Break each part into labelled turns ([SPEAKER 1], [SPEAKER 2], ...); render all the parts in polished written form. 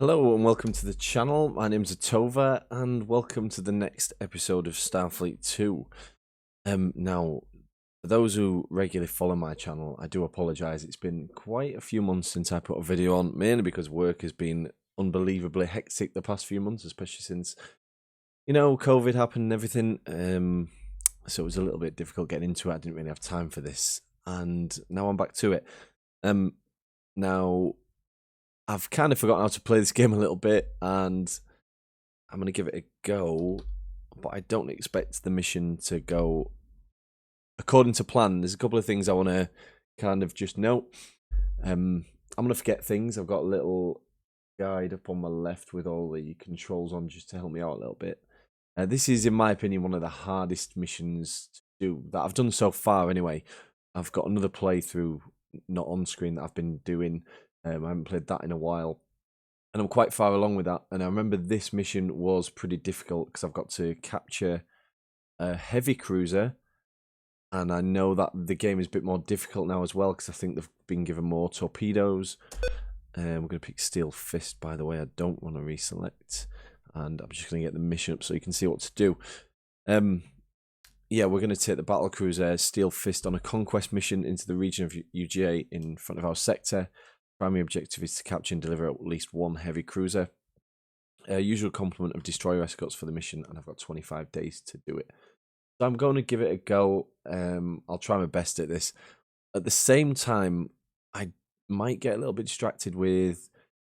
[SPEAKER 1] Hello and welcome to the channel. My name's Atova and welcome to the next episode of Starfleet 2. Now, for those who regularly follow my channel, I do apologise. It's been quite a few months since I put a video on, mainly because work has been unbelievably hectic the past few months, especially since, COVID happened and everything. So it was a little bit difficult getting into it. I didn't really have time for this. And now I'm back to it. Now, I've kind of forgotten how to play this game a little bit, and I'm going to give it a go, but I don't expect the mission to go according to plan. There's a couple of things I want to kind of just note. I'm going to forget things. I've got a little guide up on my left with all the controls on just to help me out a little bit. This is, in my opinion, one of the hardest missions to do that I've done so far anyway. I've got another playthrough, not on screen, that I've been doing. I haven't played that in a while, and I'm quite far along with that. And I remember this mission was pretty difficult because I've got to capture a heavy cruiser, and I know that the game is a bit more difficult now as well because I think they've been given more torpedoes. We're going to pick Steel Fist, by the way. I don't want to reselect, and I'm just going to get the mission up so you can see what to do. Yeah, we're going to take the battle cruiser Steel Fist on a conquest mission into the region of UGA in front of our sector. Primary objective is to capture and deliver at least one heavy cruiser. Usual complement of destroyer escorts for the mission, and I've got 25 days to do it. So I'm going to give it a go. I'll try my best at this. At the same time, I might get a little bit distracted with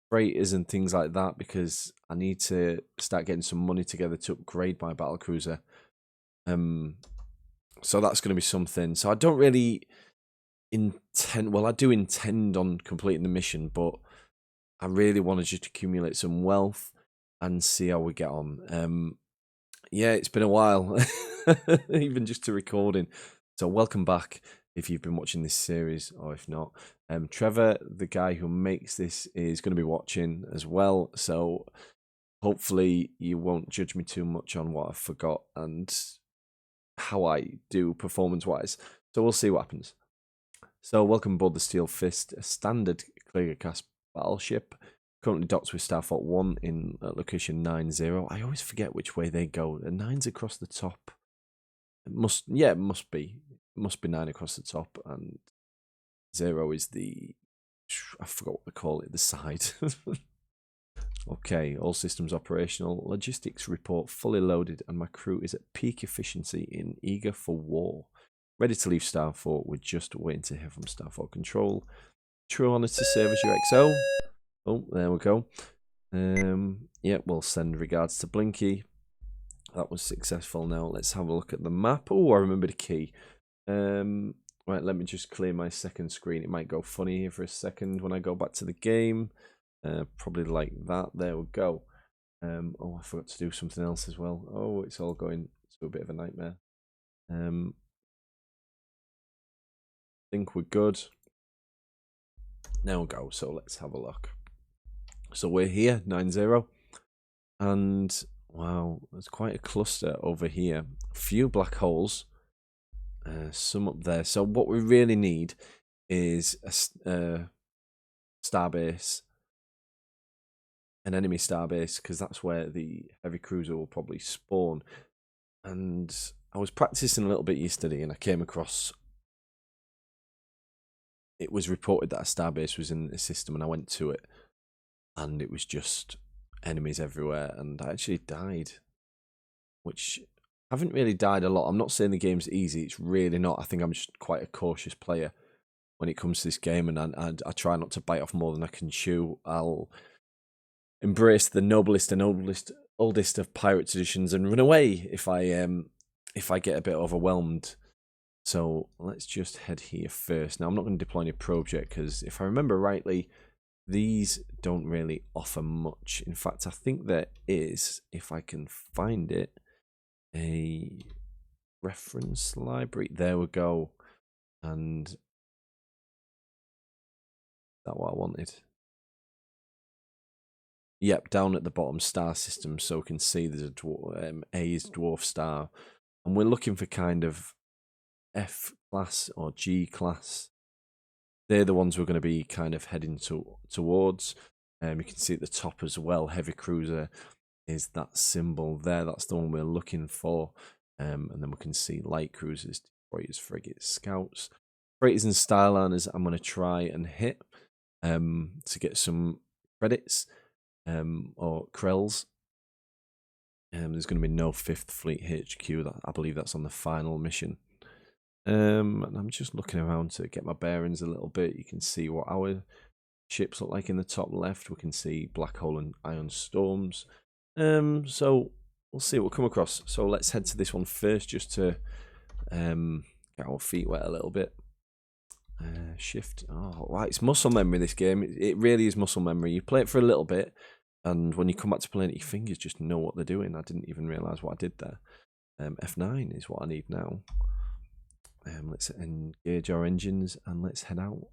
[SPEAKER 1] freighters and things like that because I need to start getting some money together to upgrade my battle cruiser. So that's going to be something. So I don't really I do intend on completing the mission, but I really want to just accumulate some wealth and see how we get on. Yeah, it's been a while, even just to recording. So welcome back if you've been watching this series, or if not. Trevor, the guy who makes this, is going to be watching as well. So hopefully you won't judge me too much on what I forgot and how I do performance-wise. So we'll see what happens. So welcome aboard the Steel Fist, a standard Krellan-class battleship, currently docked with Starfleet 1 in location 90. I always forget which way they go. The 9's across the top. It must be. It must be 9 across the top, and 0 is the, I forgot what they call it, the side. Okay, all systems operational. Logistics report fully loaded, and my crew is at peak efficiency and eager for war. Ready to leave Starfleet. We're just waiting to hear from Starfleet Control. True honour to serve as your XO. Oh, there we go. Yeah, we'll send regards to Blinky. That was successful. Now let's have a look at the map. Oh, I remembered a key. Right, let me just clear my second screen. It might go funny here for a second when I go back to the game. Probably like that. There we go. Oh, I forgot to do something else as well. Oh, it's all going to a bit of a nightmare. Think we're good. Now we go. So let's have a look. So we're here, 90, and wow, there's quite a cluster over here. A few black holes, some up there. So what we really need is a starbase, an enemy starbase, because that's where the heavy cruiser will probably spawn. And I was practicing a little bit yesterday, and I came across. It was reported that a starbase was in the system, and I went to it, and it was just enemies everywhere, and I actually died, which I haven't really died a lot. I'm not saying the game's easy, it's really not. I think I'm just quite a cautious player when it comes to this game, and I try not to bite off more than I can chew. I'll embrace the noblest and oldest of pirate traditions and run away if I get a bit overwhelmed. So let's just head here first. Now, I'm not going to deploy any probe yet because if I remember rightly, these don't really offer much. In fact, I think there is, if I can find it, a reference library. There we go. And that's what I wanted. Yep, down at the bottom, star system. So we can see there's a A is dwarf star. And we're looking for kind of F class or G class. They're the ones we're going to be kind of heading towards. You can see at the top as well, heavy cruiser is that symbol there. That's the one we're looking for. And then we can see light cruisers, destroyers, frigates, scouts. Freighters and Starliners I'm going to try and hit to get some credits or Krells. There's going to be no 5th Fleet HQ. I believe that's on the final mission. And I'm just looking around to get my bearings a little bit. You can see what our ships look like in the top left. We can see Black Hole and Iron Storms. So we'll see what we come across. So let's head to this one first, just to get our feet wet a little bit. Shift. Oh, wow, it's muscle memory, this game. It really is muscle memory. You play it for a little bit, and when you come back to playing it, your fingers just know what they're doing. I didn't even realise what I did there. F9 is what I need now. Let's engage our engines and let's head out.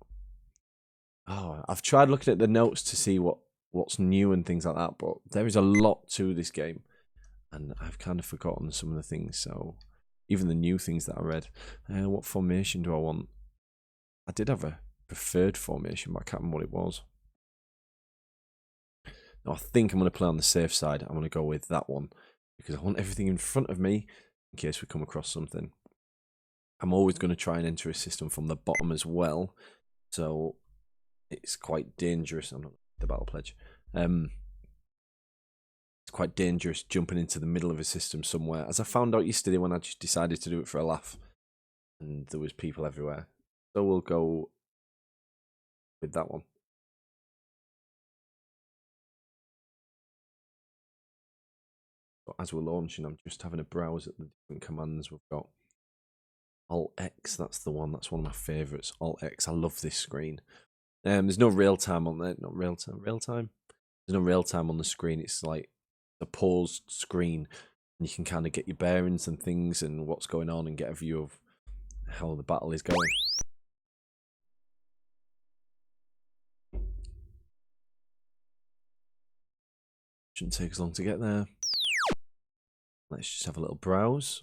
[SPEAKER 1] Oh, I've tried looking at the notes to see what's new and things like that, but there is a lot to this game, and I've kind of forgotten some of the things. So even the new things that I read. What formation do I want? I did have a preferred formation, but I can't remember what it was. No, I think I'm going to play on the safe side. I'm going to go with that one because I want everything in front of me in case we come across something. I'm always going to try and enter a system from the bottom as well, so it's quite dangerous. I'm not the battle pledge. It's quite dangerous jumping into the middle of a system somewhere, as I found out yesterday when I just decided to do it for a laugh, and there was people everywhere. So we'll go with that one. So as we're launching, I'm just having a browse at the different commands we've got. Alt X, that's the one. That's one of my favourites. Alt X, I love this screen. There's no real time on there. Not real time. Real time. There's no real time on the screen. It's like a paused screen, and you can kind of get your bearings and things and what's going on, and get a view of how the battle is going. Shouldn't take as long to get there. Let's just have a little browse.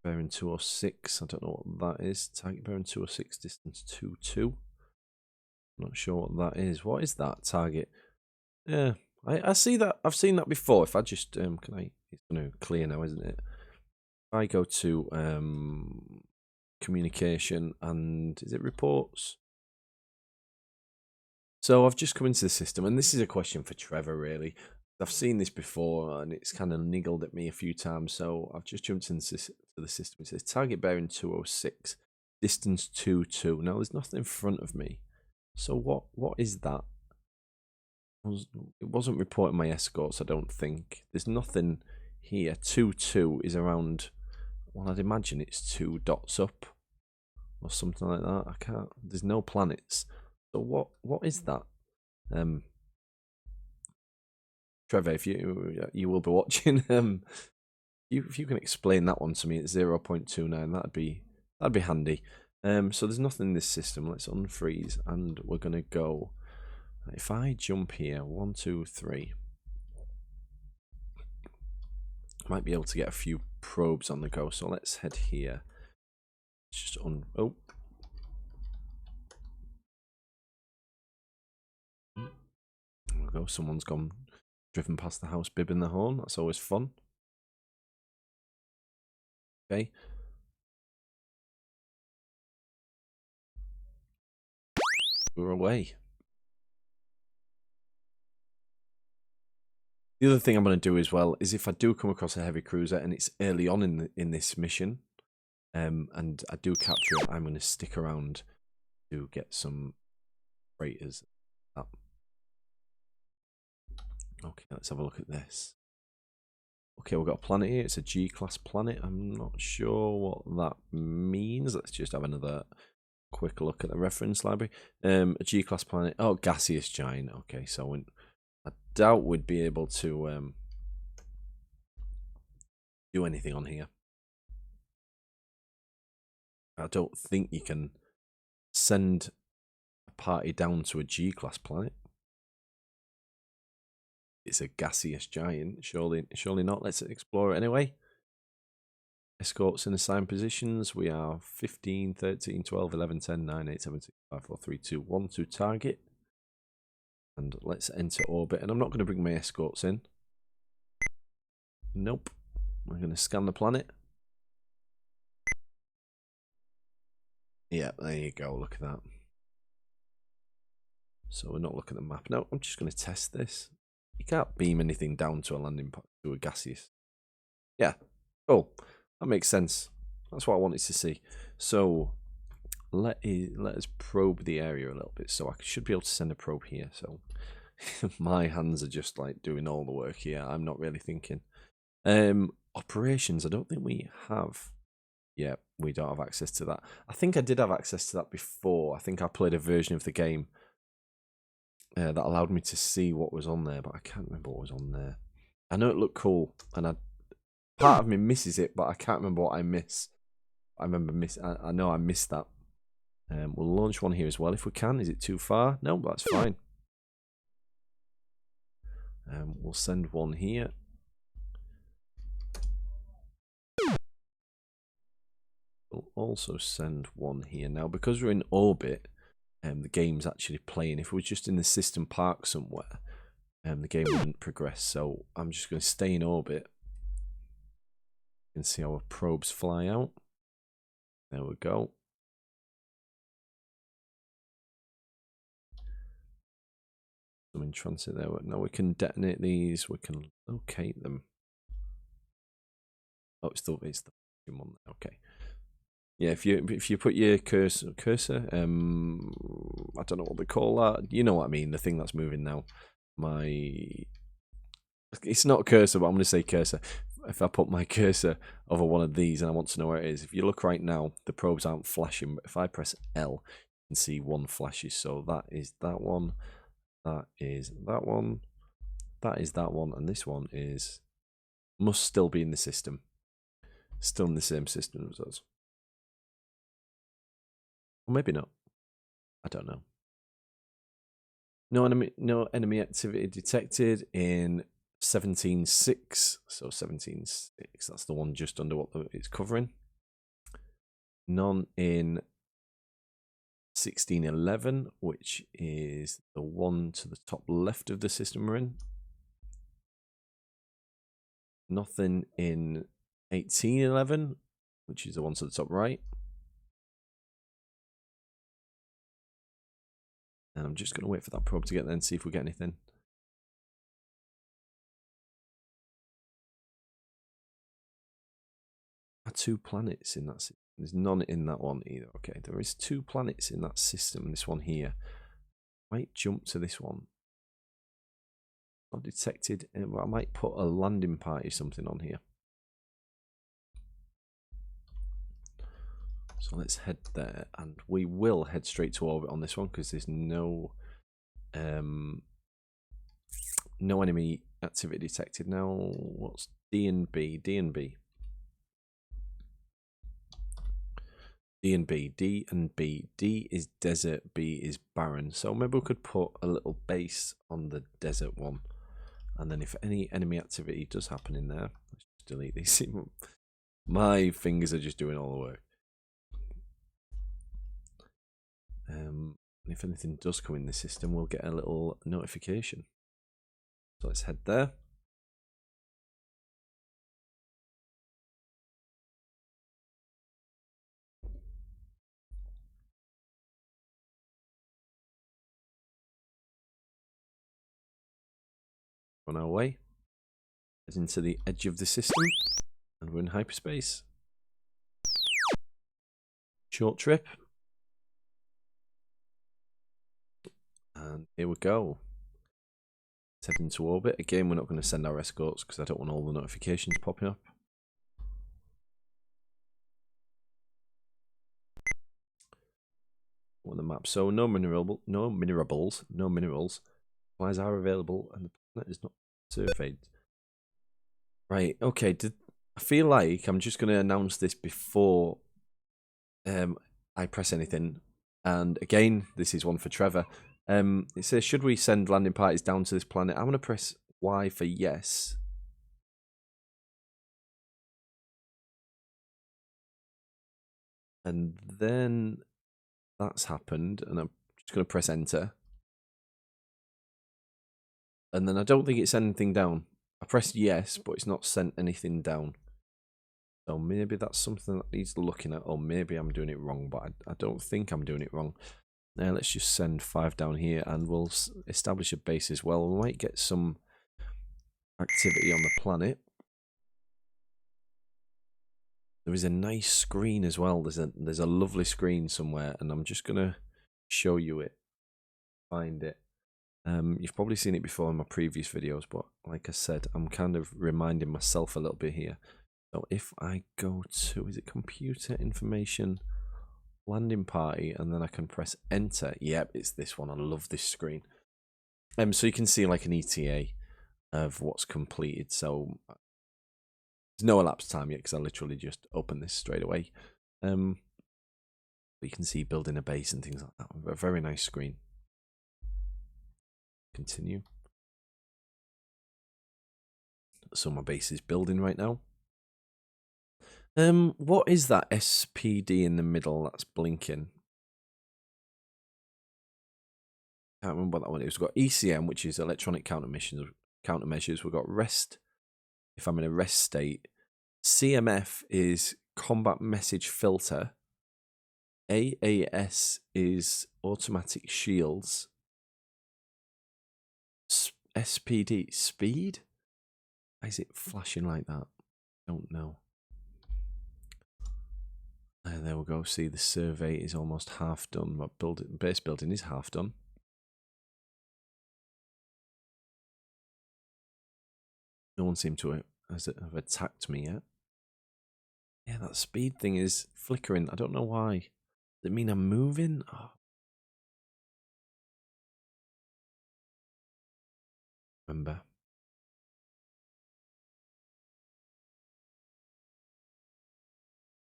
[SPEAKER 1] Bearing 206. I don't know what that is. Target bearing 206. Distance 22. Not sure what that is. What is that target? Yeah, I see that. I've seen that before. If I just can I? It's going to clear now, isn't it? If I go to communication and is it reports? So I've just come into the system, and this is a question for Trevor, really. I've seen this before, and it's kind of niggled at me a few times, so I've just jumped into the system. It says target bearing 206, distance 22. Now, there's nothing in front of me. So what is that? It wasn't reporting my escorts, I don't think. There's nothing here. 22 is around, well, I'd imagine it's 2 dots up or something like that. I can't, there's no planets. So what is that? Trevor, if you will be watching, if you can explain that one to me at 0.29, that'd be handy. So there's nothing in this system. Let's unfreeze, and we're gonna go. If I jump here, 1, 2, 3, might be able to get a few probes on the go. So let's head here. Let's just oh. There we go. Someone's driven past the house, bibbing the horn. That's always fun. Okay. We're away. The other thing I'm going to do as well is if I do come across a heavy cruiser and it's early on in this mission, and I do capture it, I'm going to stick around to get some freighters up. Okay, let's have a look at this. Okay, we've got a planet here. It's a G-class planet. I'm not sure what that means. Let's just have another quick look at the reference library. A G-class planet. Oh, gaseous giant. Okay, so I doubt we'd be able to do anything on here. I don't think you can send a party down to a G-class planet. It's a gaseous giant. Surely not. Let's explore it anyway. Escorts in assigned positions. We are 15, 13, 12, 11, 10, 9, 8, 7, 6, 5, 4, 3, 2, 1 to target. And let's enter orbit. And I'm not going to bring my escorts in. Nope. We're going to scan the planet. Yeah, there you go. Look at that. So we're not looking at the map. No, I'm just going to test this. You can't beam anything down to a landing pod, to a gaseous. Yeah. Oh, that makes sense. That's what I wanted to see. So let us probe the area a little bit. So I should be able to send a probe here. So my hands are just like doing all the work here. I'm not really thinking. Operations, I don't think we have. Yeah, we don't have access to that. I think I did have access to that before. I think I played a version of the game that allowed me to see what was on there, but I can't remember what was on there. I know it looked cool, and part of me misses it, but I can't remember what I miss. I remember I know I missed that. We'll launch one here as well if we can. Is it too far? No, that's fine. We'll send one here. We'll also send one here. Now, because we're in orbit, the game's actually playing. If we were just in the system park somewhere, the game wouldn't progress. So I'm just going to stay in orbit. You can see our probes fly out. There we go. Some in transit there. Now we can detonate these. We can locate them. Oh, it's the one. Okay. Yeah, if you put your cursor, I don't know what they call that. You know what I mean? The thing that's moving now. It's not cursor, but I'm going to say cursor. If I put my cursor over one of these and I want to know where it is, if you look right now, the probes aren't flashing. But if I press L, you can see one flashes. So that is that one. That is that one. That is that one. And this one must still be in the system. Still in the same system as us. Or maybe not. I don't know. No enemy activity detected in 17.6. So 17.6, that's the one just under what it's covering. None in 16.11, which is the one to the top left of the system we're in. Nothing in 18.11, which is the one to the top right. And I'm just going to wait for that probe to get there and see if we get anything. Two planets in that system. There's none in that one either. Okay, there is 2 planets in that system. This one here. Might jump to this one. Not detected. I might put a landing party something on here. So let's head there, and we will head straight to orbit on this one because there's no enemy activity detected. Now, what's D and B? D and B. D and B. D and B. D is desert, B is barren. So maybe we could put a little base on the desert one. And then if any enemy activity does happen in there, let's just delete these. My fingers are just doing all the work. If anything does come in the system, we'll get a little notification. So let's head there. On our way. Head into the edge of the system. And we're in hyperspace. Short trip. And here we go. Let's head into orbit. Again, we're not going to send our escorts because I don't want all the notifications popping up. On the map. So no minerals. Supplies are available and the planet is not surveyed. Right, okay. I feel like I'm just going to announce this before I press anything. And again, this is one for Trevor. It says, should we send landing parties down to this planet? I'm going to press Y for yes. And then that's happened. And I'm just going to press enter. and then I don't think it sent anything down. I pressed yes, but it's not sent anything down. So maybe that's something that needs looking at, or maybe I'm doing it wrong, but I don't think I'm doing it wrong. Now let's just send 5 down here, and we'll establish a base as well. We might get some activity on the planet. There is a nice screen as well. There's a lovely screen somewhere, and I'm just gonna show you it. Find it. You've probably seen it before in my previous videos, but like I said, I'm kind of reminding myself a little bit here. So if I go to, is it computer information, landing party, and then I can press enter. Yep, it's this one. I love this screen. So you can see like an ETA of what's completed. So there's no elapsed time yet because I literally just opened this straight away. But you can see building a base and things like that. A very nice screen. Continue. So my base is building right now. What is that SPD in the middle that's blinking? Can't remember what that one is. We've got ECM, which is electronic countermeasures. We've got rest, if I'm in a rest state. CMF is combat message filter. AAS is automatic shields. SPD, speed? Why is it flashing like that? Don't know. There we go. See, the survey is almost half done. My base building is half done. No one seemed to have attacked me yet. Yeah, that speed thing is flickering. I don't know why. Does it mean I'm moving? Oh. Remember.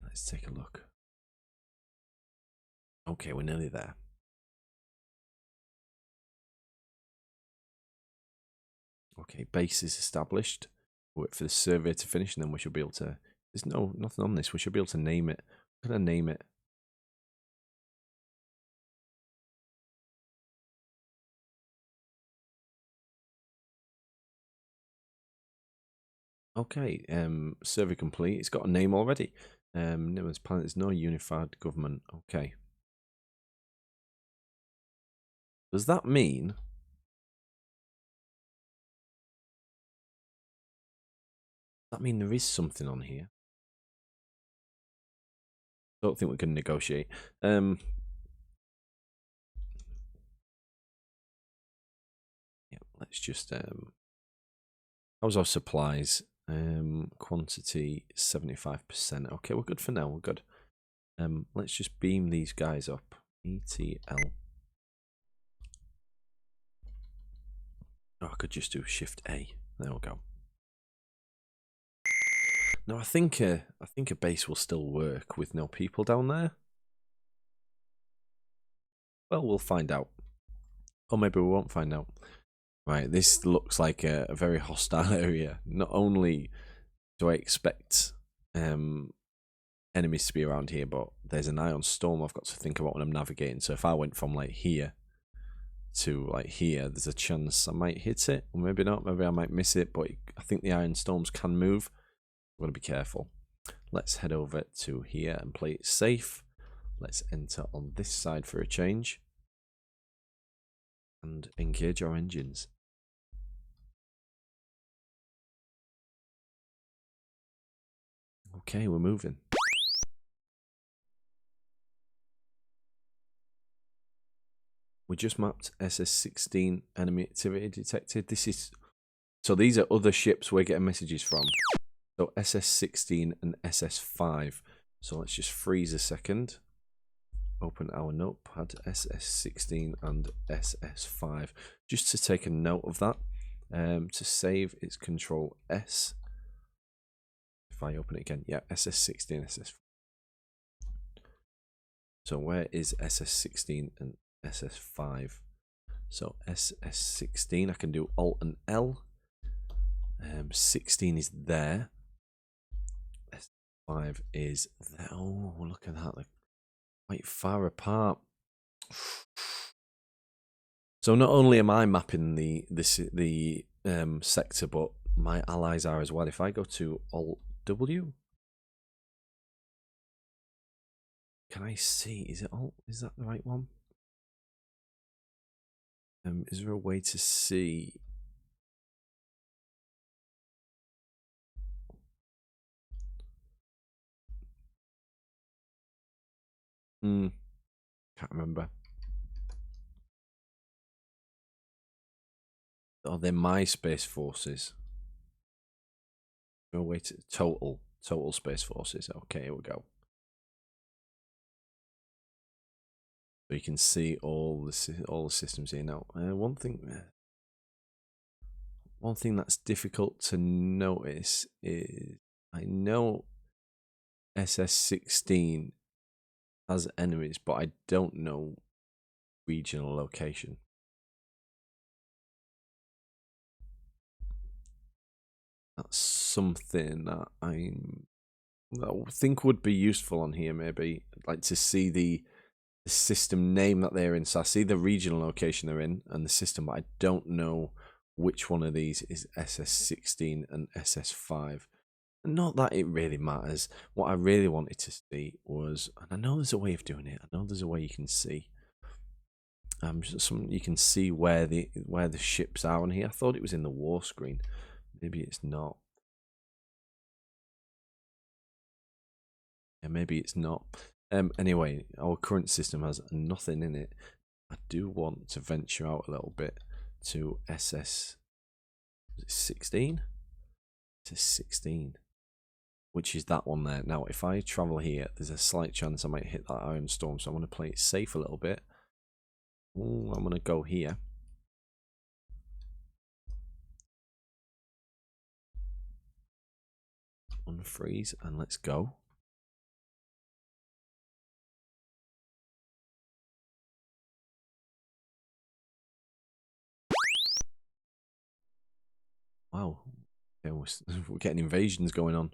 [SPEAKER 1] Let's take a look. Okay, we're nearly there. Okay, base is established. Wait for the survey to finish, and then we should be able to. There's nothing on this. We should be able to name it. I'm gonna name it. Okay, survey complete. It's got a name already. There's no unified government. Okay. Does that mean? Does that mean there is something on here? Don't think we can negotiate. Yeah, let's just how's our supplies? Quantity 75%. Okay, we're good for now. We're good. Let's just beam these guys up. ETL. Oh, I could just do Shift A. There we go. No, I think a base will still work with no people down there. Well, we'll find out. Or maybe we won't find out. Right, this looks like a very hostile area. Not only do I expect enemies to be around here, but there's an ion storm I've got to think about when I'm navigating. So if I went from like here to like here, there's a chance I might hit it, or maybe not. Maybe I might miss it, but I think the ion storms can move. I'm going to be careful. Let's head over to here and play it safe. Let's enter on this side for a change and engage our engines. Okay, we're moving. We just mapped SS16 enemy activity detected. So these are other ships we're getting messages from. So SS16 and SS5. So let's just freeze a second. Open our notepad, SS16 and SS5. Just to take a note of that. To save, it's Control S. If I open it again, yeah, SS16, SS5. So where is SS16 and SS5? So SS16, I can do Alt and L. 16 is there. S5 is there. Oh, look at that. They're quite far apart. So not only am I mapping the sector, but my allies are as well. If I go to Alt W, can I see? Is it Alt? Is that the right one? Is there a way to see? Can't remember. Oh, they're my space forces. No way to total space forces. Okay, here we go. So you can see all the systems here now. One thing that's difficult to notice is I know SS16 has enemies, but I don't know regional location. That's something that I think would be useful on here, maybe. I'd like to see the system name that they're in. So I see the regional location they're in and the system, but I don't know which one of these is SS16 and SS5. Not that it really matters. What I really wanted to see was, and I know there's a way of doing it. I know there's a way you can see. You can see where the ships are on here. I thought it was in the war screen. Maybe it's not. Yeah, maybe it's not. Anyway, our current system has nothing in it. I do want to venture out a little bit to SS16. SS16, which is that one there. Now, if I travel here, there's a slight chance I might hit that iron storm, so I'm going to play it safe a little bit. Ooh, I'm going to go here. Unfreeze, and let's go. Wow. Okay, we're getting invasions going on.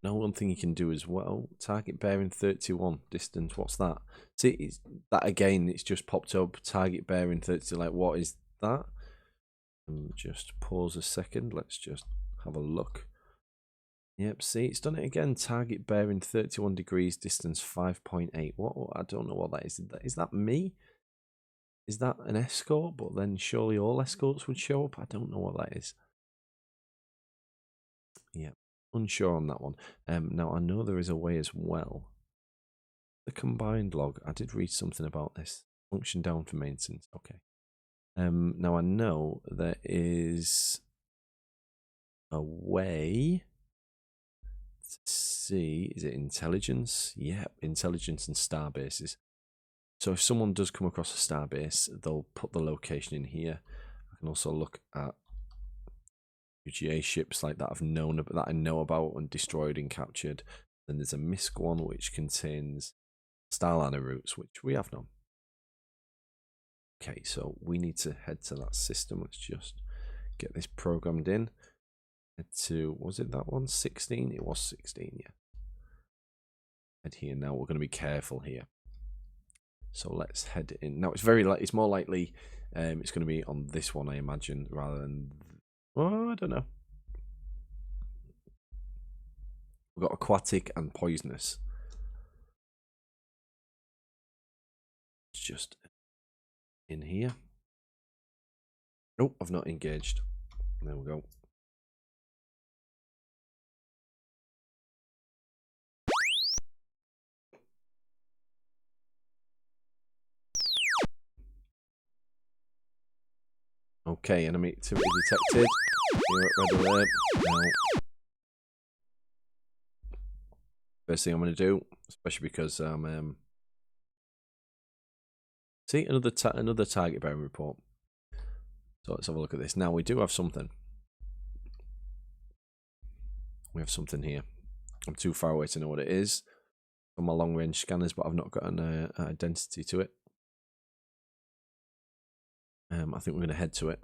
[SPEAKER 1] Now, one thing you can do as well, target bearing 31 distance. What's that? See, that again, it's just popped up. Target bearing 30. Like, what is that? Just pause a second. Let's just have a look. Yep, see, it's done it again. Target bearing 31 degrees, distance 5.8. What? I don't know what that is. Is that me? Is that an escort? But then surely all escorts would show up. I don't know what that is. Yeah, unsure on that one. Now, I know there is a way as well. The combined log. I did read something about this. Function down for maintenance. Okay. Now, I know there is a way to see. Is it intelligence? Yeah, intelligence and starbases. So if someone does come across a starbase, they'll put the location in here. I can also look at UGA ships like that I know about and destroyed and captured. Then there's a MISC one which contains Starliner routes, which we have none. Okay, so we need to head to that system. Let's just get this programmed in. Head to, was it that one? 16? It was 16, yeah. Head here now. We're going to be careful here. So let's head in. Now it's more likely it's going to be on this one, I imagine, rather than. Oh, I don't know. We've got aquatic and poisonous. It's just in here. Oh, I've not engaged. There we go. Okay, enemy activity detected. You're at red alert. Now, first thing I'm going to do, especially because see another target bearing report. So let's have a look at this. Now we do have something. We have something here. I'm too far away to know what it is from my long range scanners, but I've not got an identity to it. I think we're going to head to it.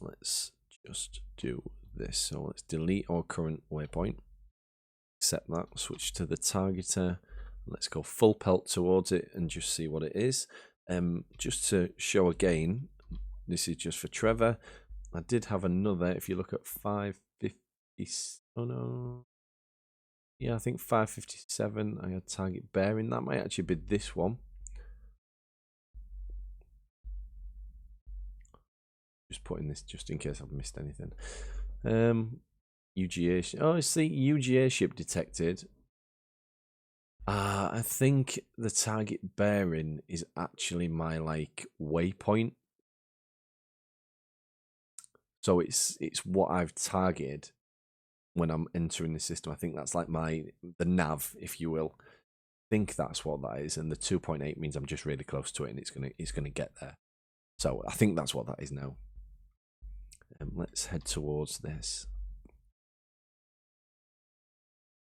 [SPEAKER 1] Let's just do this. So let's delete our current waypoint. accept that. Switch to the targeter. Let's go full pelt towards it and just see what it is. Just to show again, this is just for Trevor. I did have another. If you look at 550, oh no, yeah, I think 557. I had target bearing. That might actually be this one. Just putting this just in case I've missed anything. UGA. Oh, it's the UGA ship detected. I think the target bearing is actually my like waypoint. So it's what I've targeted when I'm entering the system. I think that's like the nav, if you will. I think that's what that is, and the 2.8 means I'm just really close to it, and it's gonna get there. So I think that's what that is now. Let's head towards this.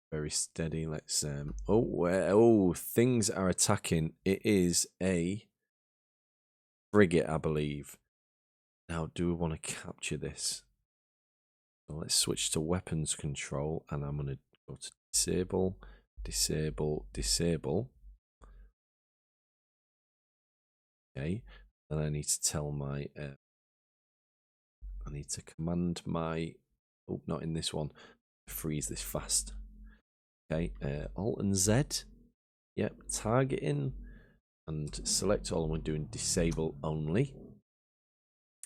[SPEAKER 1] Very steady. Let's oh, things are attacking. It is a frigate, I believe. Now, do we want to capture this? So let's switch to weapons control, and I'm going to go to disable, disable, disable. Okay, and I need to tell my I need to command my, oh, not in this one, freeze this fast. Okay, Alt and Z. Yep, targeting, and select all, and we're doing disable only.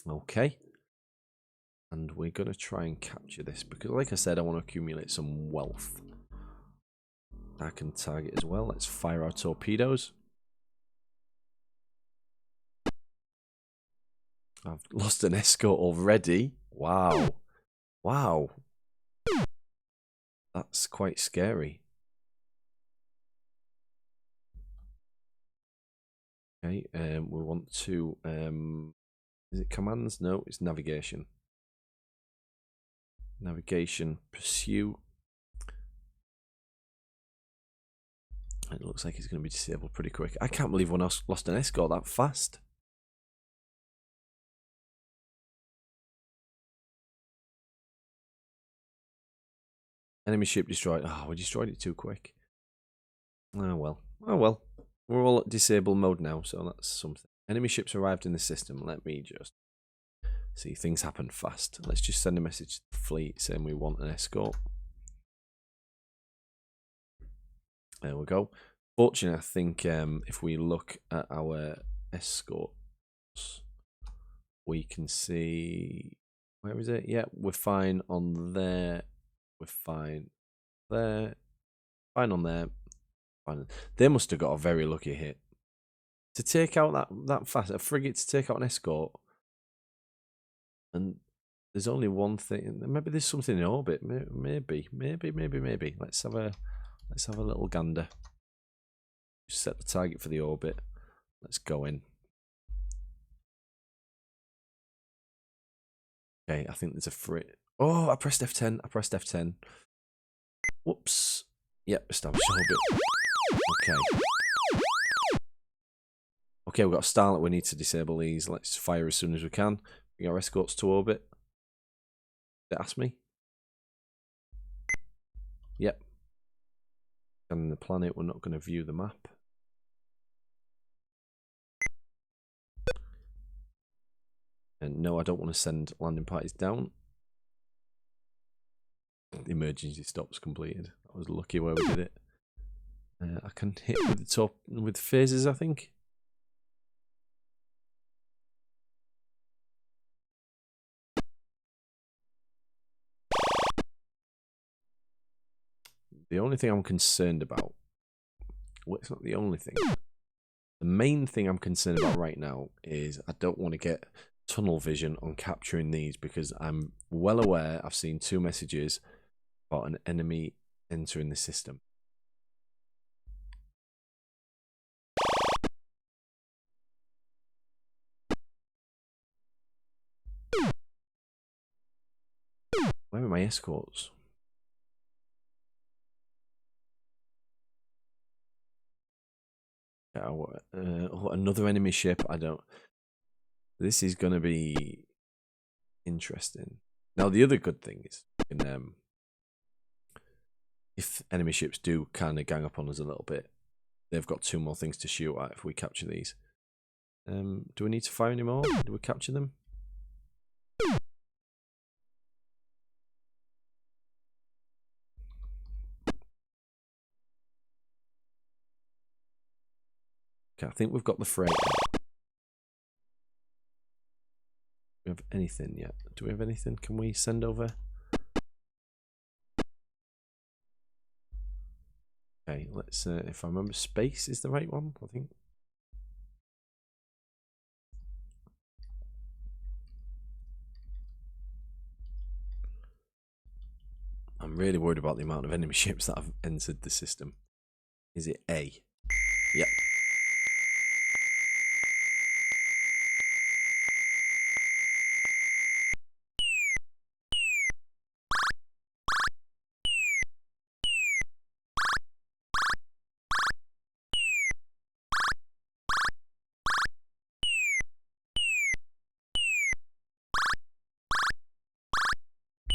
[SPEAKER 1] Okay, and we're going to try and capture this because, like I said, I want to accumulate some wealth. I can target as well. Let's fire our torpedoes. I've lost an escort already. Wow. Wow. That's quite scary. Okay, we want to, is it commands? No, it's navigation. Navigation, pursue. It looks like it's going to be disabled pretty quick. I can't believe one else lost an escort that fast. Enemy ship destroyed. Oh, we destroyed it too quick. Oh well. Oh well. We're all at disable mode now, so that's something. Enemy ships arrived in the system. Let me just see. Things happen fast. Let's just send a message to the fleet saying we want an escort. There we go. Fortunately, I think if we look at our escorts, we can see, where is it? Yeah, we're fine on there. We're fine there. Fine on there. Fine. They must have got a very lucky hit to take out that fast, a frigate to take out an escort. And there's only one thing. Maybe there's something in orbit. Maybe. Let's have a little gander. Just set the target for the orbit. Let's go in. Okay, I think there's a frigate. Oh, I pressed F10. Whoops. Yep, established orbit. Okay. Okay, we've got a Starlet. We need to disable these. Let's fire as soon as we can. Bring our escorts to orbit. Did it ask me? Yep. And the planet, we're not going to view the map. And no, I don't want to send landing parties down. The emergency stops completed. I was lucky where we did it. I can hit with the top with phases, I think. The only thing I'm concerned about, well, it's not the only thing. The main thing I'm concerned about right now is I don't want to get tunnel vision on capturing these because I'm well aware I've seen 2 messages about an enemy entering the system. Where are my escorts? Another enemy ship. I don't. This is going to be interesting. Now, the other good thing is, if enemy ships do kind of gang up on us a little bit, they've got 2 more things to shoot at if we capture these. Do we need to fire any more? Do we capture them? Okay, I think we've got the freight. Do we have anything yet? Do we have anything? Can we send over? Okay, let's, if I remember, space is the right one, I think. I'm really worried about the amount of enemy ships that have entered the system. Is it A? Yep.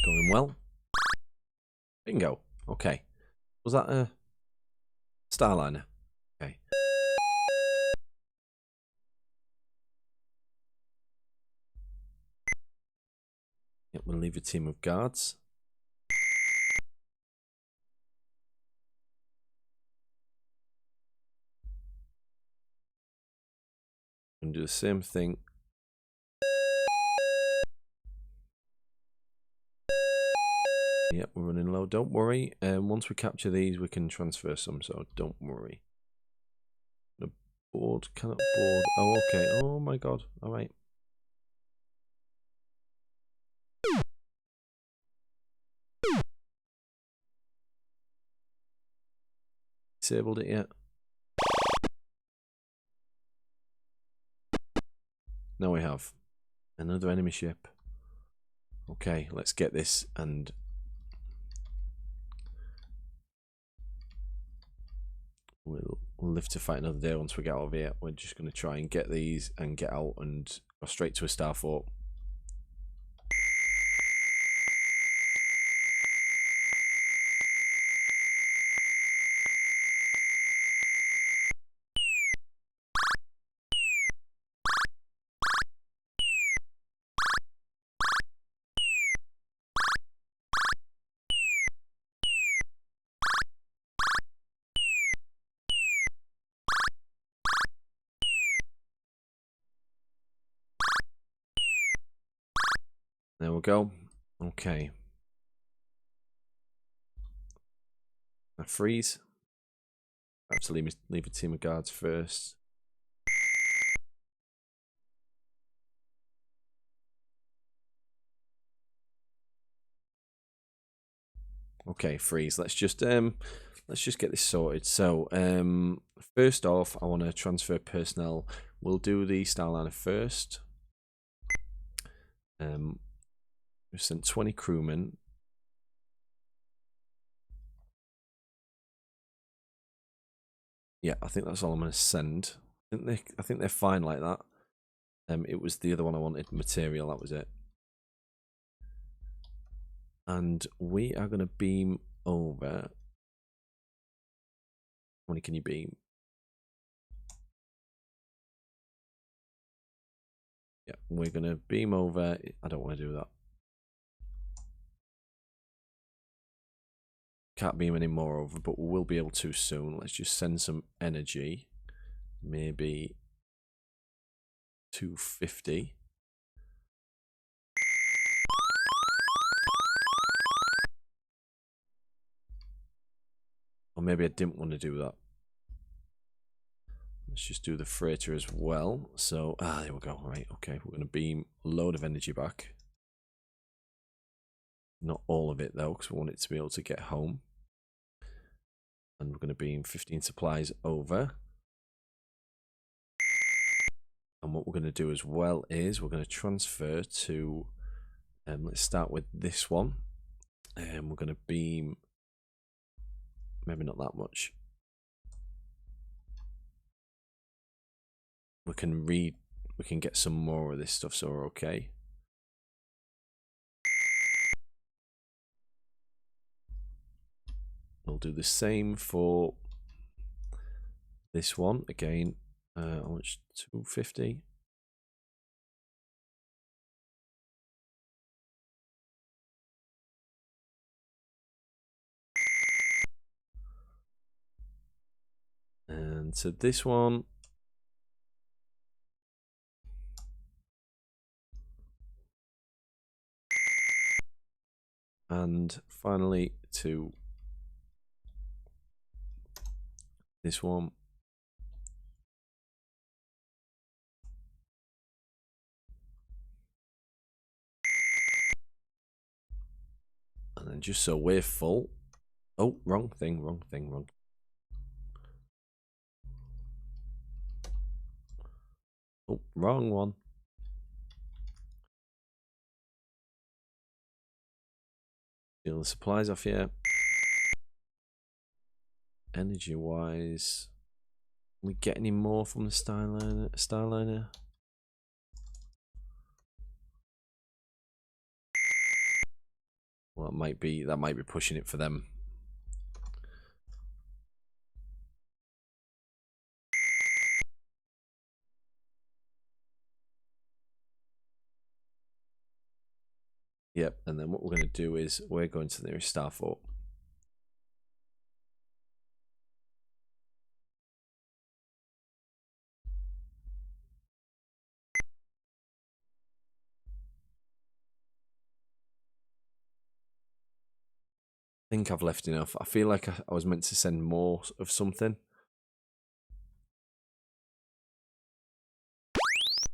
[SPEAKER 1] Going well. Bingo. Okay. Was that a Starliner? Okay. Yep, we'll leave a team of guards. And do the same thing. Yep, we're running low. Don't worry. Once we capture these, we can transfer some, so don't worry. The board cannot board. Oh, okay. Oh my god. All right. Disabled it yet? No, we have. Another enemy ship. Okay, let's get this and we'll live to fight another day once we get out of here. We're just going to try and get these and get out and go straight to a star fort. There we go. Okay. I freeze. Perhaps leave a team of guards first. Okay, freeze. Let's just get this sorted. So, first off, I want to transfer personnel. We'll do the Starliner first. We've sent 20 crewmen. Yeah, I think that's all I'm going to send. I think they're fine like that. It was the other one I wanted, material, that was it. And we are going to beam over. How many can you beam? Yeah, we're going to beam over. I don't want to do that. Can't beam any more over, but we will be able to soon. Let's just send some energy. Maybe 250. Or maybe I didn't want to do that. Let's just do the freighter as well. So, there we go. Right, okay. We're going to beam a load of energy back. Not all of it, though, because we want it to be able to get home. And we're going to beam 15 supplies over. And what we're going to do as well is we're going to transfer to, let's start with this one. And we're going to beam, maybe not that much. We can get some more of this stuff, so we're okay. we'll do the same for this one again. How much? 250. And to this one, and finally to this one. And then just so we're full. Oh, wrong thing. Oh, wrong one. Steal the supplies off here. Energy wise, can we get any more from the Starliner? Well, that might be pushing it for them. Yep, and then what we're going to do is we're going to the nearest starfort. I think I've left enough. I feel like I was meant to send more of something.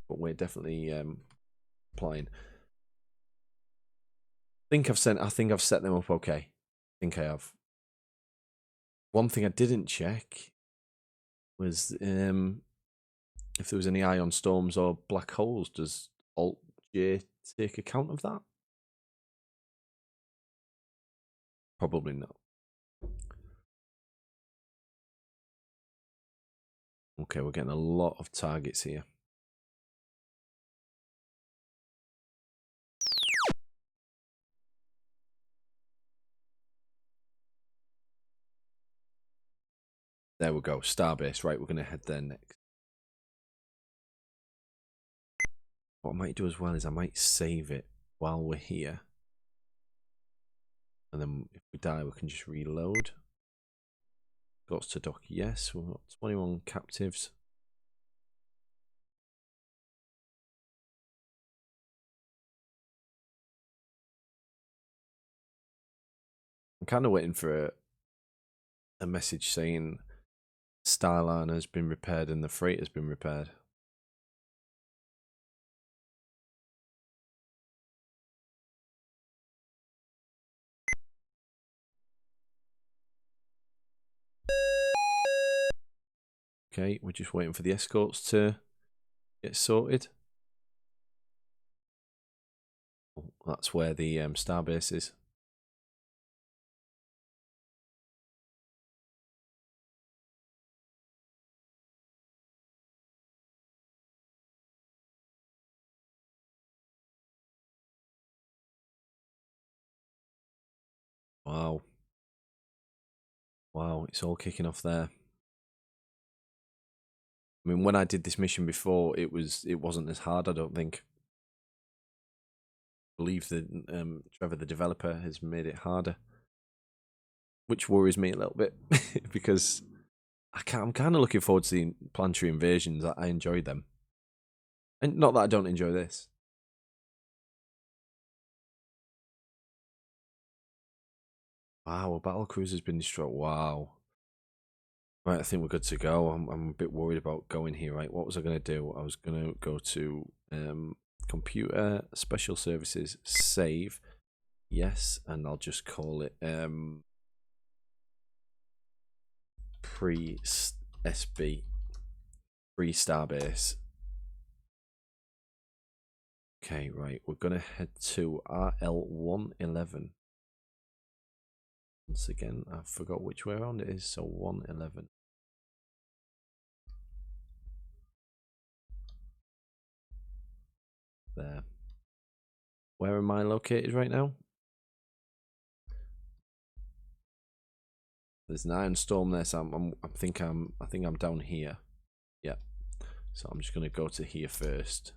[SPEAKER 1] But we're definitely applying. I think I've set them up okay. I think I have. One thing I didn't check was if there was any ion storms or black holes. Does Alt J take account of that? Probably not. Okay, we're getting a lot of targets here. There we go, Starbase. Right, we're going to head there next. What I might do as well is I might save it while we're here. And then if we die, we can just reload. Got to dock, yes. We've got 21 captives. I'm kind of waiting for a message saying Starliner has been repaired and the freight has been repaired. Okay, we're just waiting for the escorts to get sorted. Oh, that's where the Starbase is. Wow. Wow, it's all kicking off there. I mean, when I did this mission before, it wasn't as hard, I don't think. I believe that Trevor, the developer, has made it harder, which worries me a little bit because I'm kind of looking forward to the planetary invasions. I enjoyed them, and not that I don't enjoy this. Wow, a battle cruiser's been destroyed. Wow. Right, I think we're good to go. I'm a bit worried about going here. Right, what was I going to do? I was going to go to computer special services, save, yes, and I'll just call it pre SB, pre Starbase. Okay, right, we're gonna head to RL111. Once again, I forgot which way around it is, so 111. There. Where am I located right now? There's an iron storm there, so I think I'm down here. Yeah. So I'm just gonna go to here first.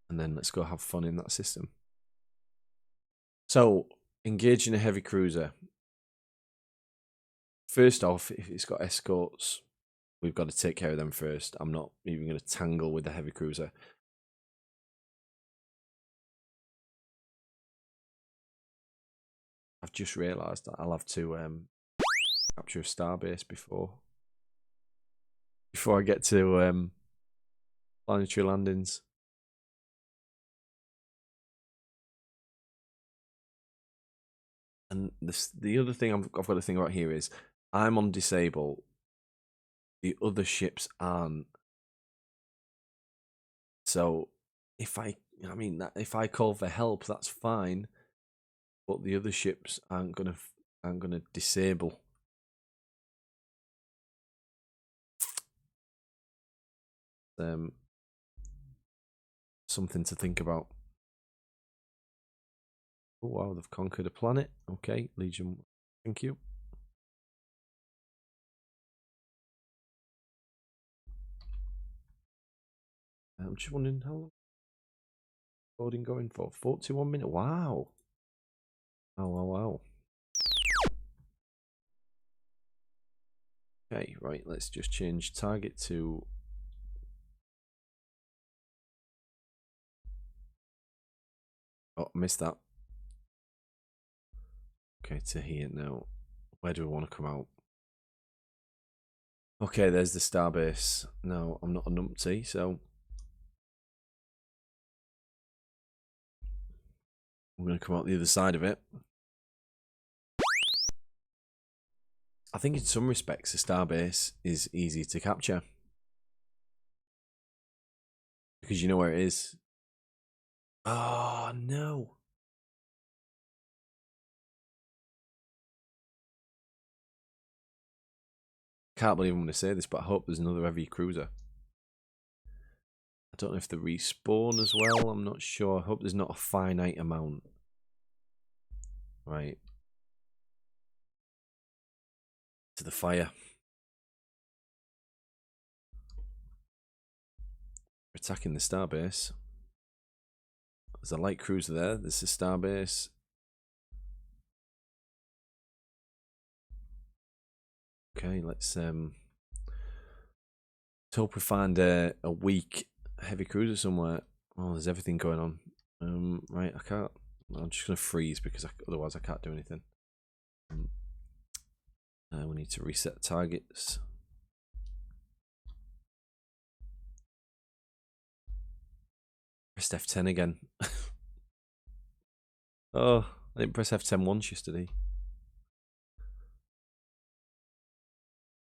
[SPEAKER 1] And then let's go have fun in that system. So, engaging a heavy cruiser. First off, if it's got escorts, we've got to take care of them first. I'm not even going to tangle with the heavy cruiser. I've just realised that I'll have to capture a starbase before I get to planetary landings. And the other thing I've got to think about here is I'm on disable. The other ships aren't. So if I call for help, that's fine. But the other ships aren't gonna disable. Something to think about. Oh wow, they've conquered a planet. Okay, Legion, thank you. I'm just wondering how long recording going for. 41 minutes. Wow. Oh wow. Okay, right, let's just change target to oh, missed that. Okay, to here now. Where do we want to come out? Okay, there's the starbase. No, I'm not a numpty, so I'm going to come out the other side of it. I think in some respects, a starbase is easy to capture. Because you know where it is. Oh, no. Can't believe I'm going to say this, but I hope there's another heavy cruiser. I don't know if they respawn as well. I'm not sure. I hope there's not a finite amount. Right. To the fire. We're attacking the starbase. There's a light cruiser there. There's the starbase. Okay, let's hope we find a weak heavy cruiser somewhere. Oh, there's everything going on. Right, I can't. I'm just gonna freeze because otherwise I can't do anything. We need to reset targets. Pressed F10 again. Oh, I didn't press F10 once yesterday.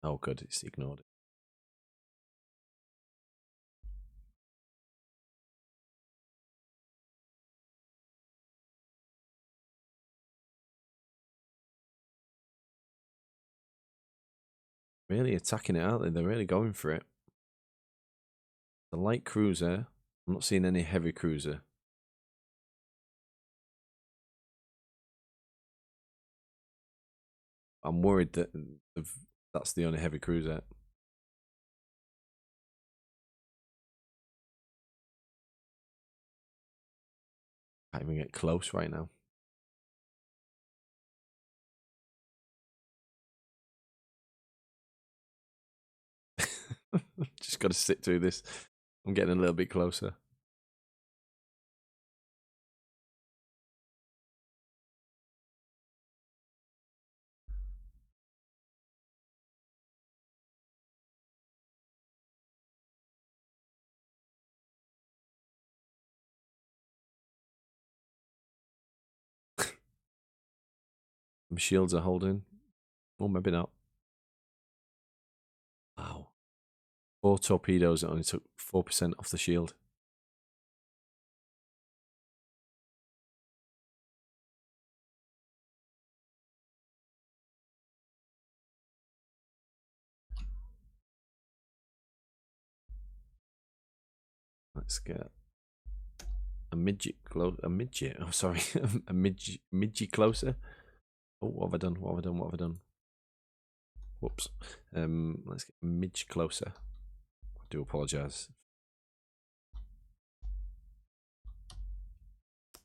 [SPEAKER 1] Oh, good, it's ignored it. Really attacking it, aren't they? They're really going for it. The light cruiser. I'm not seeing any heavy cruiser. I'm worried that that's the only heavy cruiser. Can't even get close right now. Just got to sit through this. I'm getting a little bit closer. My shields are holding. Or maybe not. Wow. 4 torpedoes that only took 4% off the shield. Let's get a midget close. A midget. Oh, sorry, a midget closer. Oh, what have I done? What have I done? What have I done? Whoops. Let's get a midget closer. I do apologise.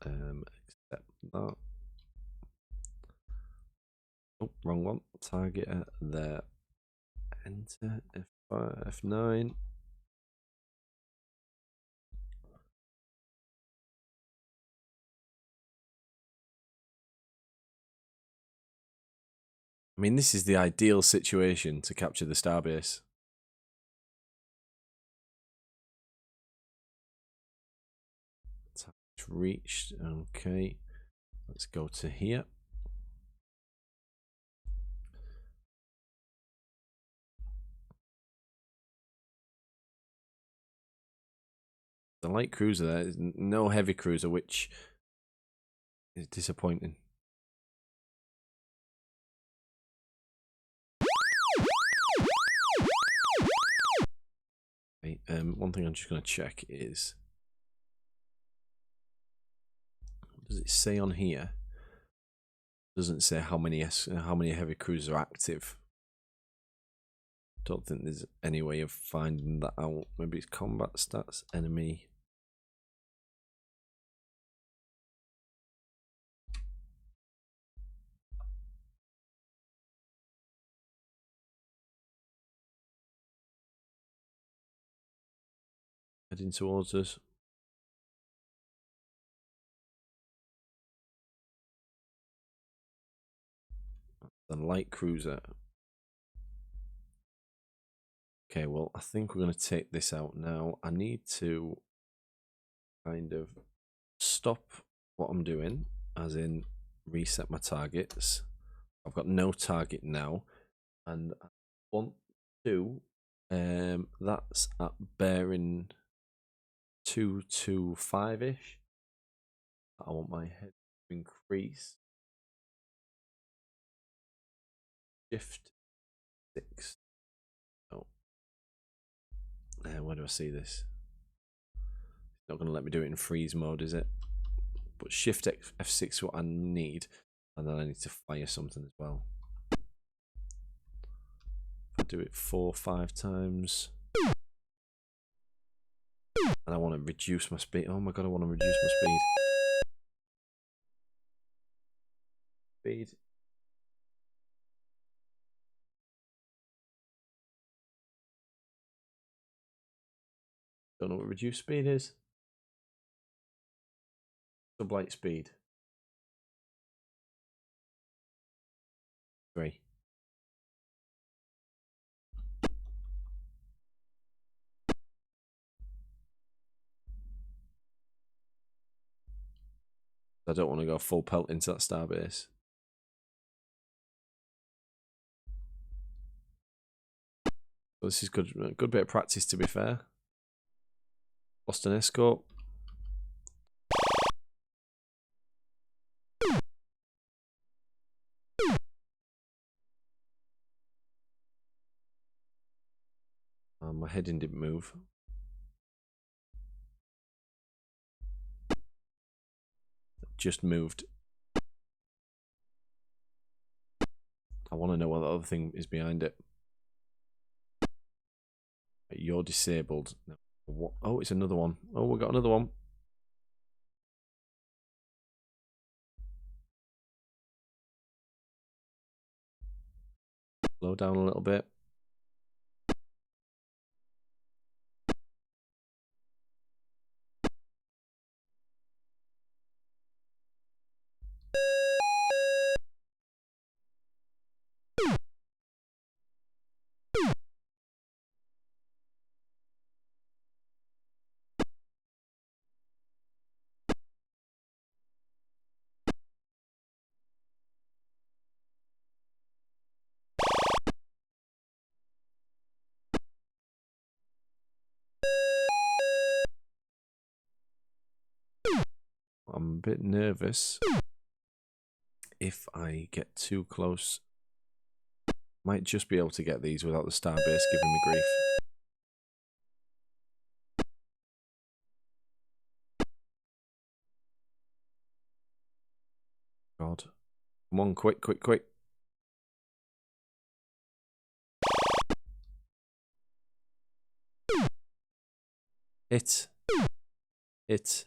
[SPEAKER 1] Accept that. Oh, wrong one. Target there. Enter F5, F9. I mean, this is the ideal situation to capture the starbase. Target reached. Okay. Let's go to here. The light cruiser there is no heavy cruiser, which is disappointing. Okay, one thing I'm just going to check is, what does it say on here? It doesn't say how many heavy cruisers are active. Don't think there's any way of finding that out. Maybe it's combat stats, enemy. Heading towards us. The light cruiser. Okay, well, I think we're going to take this out now. I need to kind of stop what I'm doing, as in reset my targets. I've got no target now, and I want to, that's at bearing 225-ish. I want my head to increase. Shift 6. Oh, where do I see this? It's not going to let me do it in freeze mode, is it? But Shift F6 is what I need, and then I need to fire something as well. If I do it 4 or 5 times, and I want to reduce my speed. Oh my god, I want to reduce my speed. Speed. Don't know what reduced speed is. Sublight speed. 3. I don't want to go full pelt into that starbase. So this is good. A good bit of practice, to be fair. Lost an escort. My heading didn't move. It just moved. I want to know what the other thing is behind it. You're disabled. No. What? Oh, it's another one. Oh, we got another one. Slow down a little bit. I'm a bit nervous. If I get too close, might just be able to get these without the starbase giving me grief. Come on, quick, quick, quick. Hit. Hit.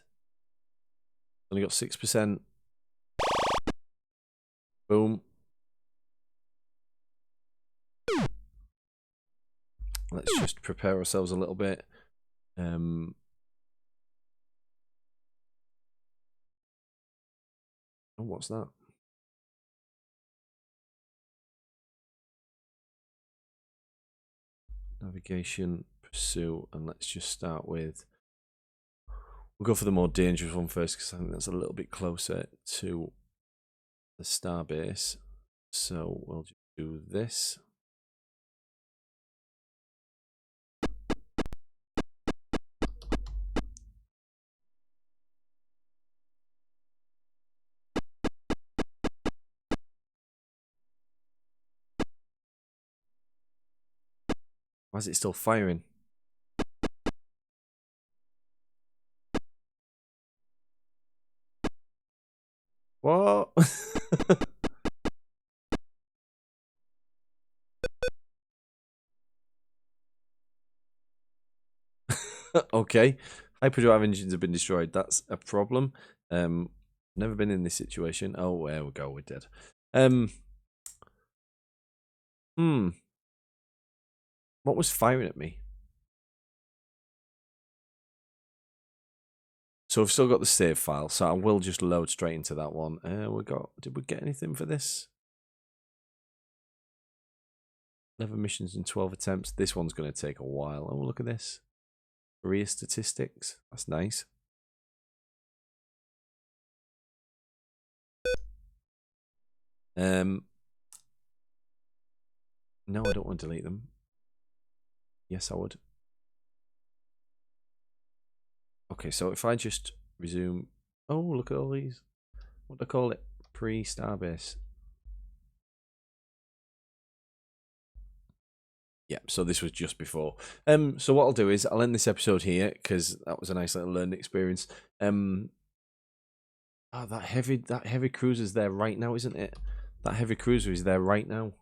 [SPEAKER 1] Only got 6%. Boom. Let's just prepare ourselves a little bit. Oh, what's that? Navigation, pursue, and let's just start with. We'll go for the more dangerous one first because I think that's a little bit closer to the starbase. So we'll just do this. Why is it still firing? What? Okay. Hyperdrive engines have been destroyed. That's a problem. Never been in this situation. Oh, there we go. We're dead. What was firing at me? So we've still got the save file, so I will just load straight into that one. Did we get anything for this? 11 missions and 12 attempts. This one's going to take a while. Oh, look at this. Career statistics. That's nice. No, I don't want to delete them. Yes, I would. Okay, so if I just resume. Oh, look at all these. What do I call it? Pre-starbase. Yeah, so this was just before. So what I'll do is I'll end this episode here because that was a nice little learning experience. Oh, that heavy cruiser's there right now, isn't it? That heavy cruiser is there right now.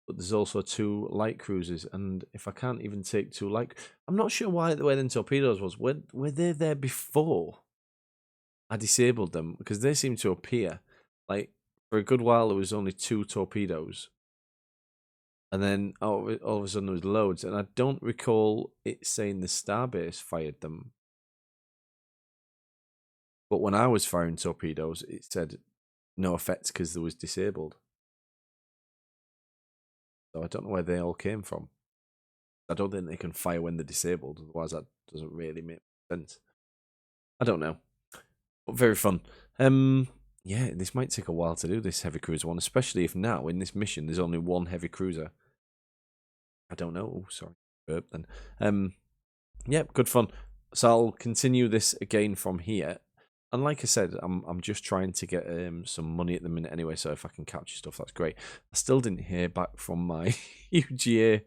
[SPEAKER 1] But there's also 2 light cruisers, and if I can't even take 2 light, I'm not sure where the torpedoes was. Were they there before I disabled them? Because they seem to appear like for a good while there was only 2 torpedoes. And then all of a sudden there was loads, and I don't recall it saying the starbase fired them. But when I was firing torpedoes, it said no effect because they was disabled. So I don't know where they all came from. I don't think they can fire when they're disabled, otherwise that doesn't really make sense. I don't know. But very fun. Yeah, this might take a while to do this heavy cruiser one, especially if now in this mission there's only 1 heavy cruiser. I don't know. Oh, sorry. Burp then. Yeah, good fun. So I'll continue this again from here. And like I said, I'm just trying to get some money at the minute anyway, so if I can capture stuff, that's great. I still didn't hear back from my UGA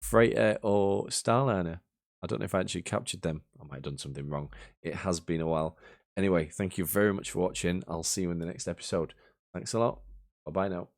[SPEAKER 1] freighter or Starliner. I don't know if I actually captured them. I might have done something wrong. It has been a while. Anyway, thank you very much for watching. I'll see you in the next episode. Thanks a lot. Bye-bye now.